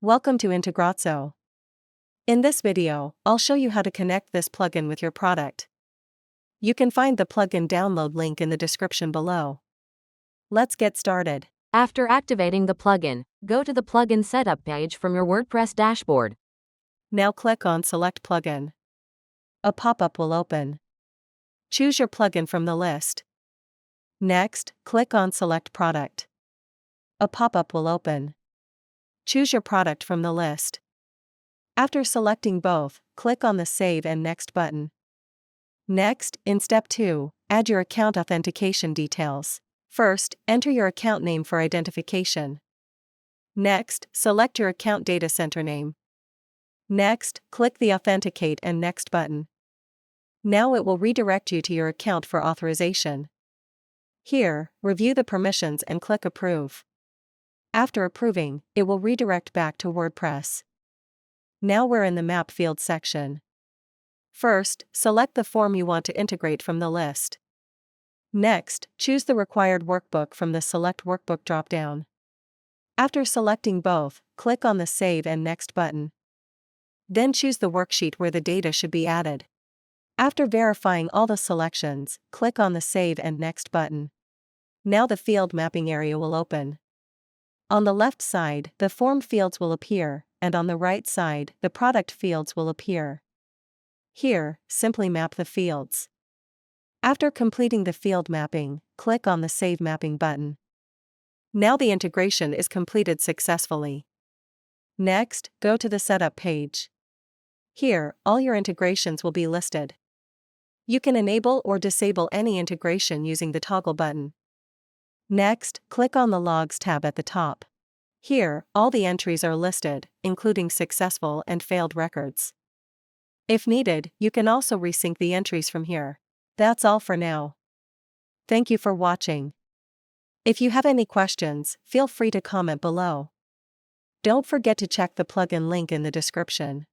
Welcome to Integrazo. In this video, I'll show you how to connect this plugin with your product. You can find the plugin download link in the description below. Let's get started. After activating the plugin, go to the plugin setup page from your WordPress dashboard. Now click on Select Plugin. A pop-up will open. Choose your plugin from the list. Next, click on Select Product. A pop-up will open. Choose your product from the list. After selecting both, click on the Save and Next button. Next, in Step 2, add your account authentication details. First, enter your account name for identification. Next, select your account data center name. Next, click the Authenticate and Next button. Now it will redirect you to your account for authorization. Here, review the permissions and click Approve. After approving, it will redirect back to WordPress. Now we're in the Map Field section. First, select the form you want to integrate from the list. Next, choose the required workbook from the Select Workbook dropdown. After selecting both, click on the Save and Next button. Then choose the worksheet where the data should be added. After verifying all the selections, click on the Save and Next button. Now the field mapping area will open. On the left side, the form fields will appear, and on the right side, the product fields will appear. Here, simply map the fields. After completing the field mapping, click on the Save Mapping button. Now the integration is completed successfully. Next, go to the Setup page. Here, all your integrations will be listed. You can enable or disable any integration using the toggle button. Next, click on the Logs tab at the top. Here, all the entries are listed, including successful and failed records. If needed, you can also resync the entries from here. That's all for now. Thank you for watching. If you have any questions, feel free to comment below. Don't forget to check the plugin link in the description.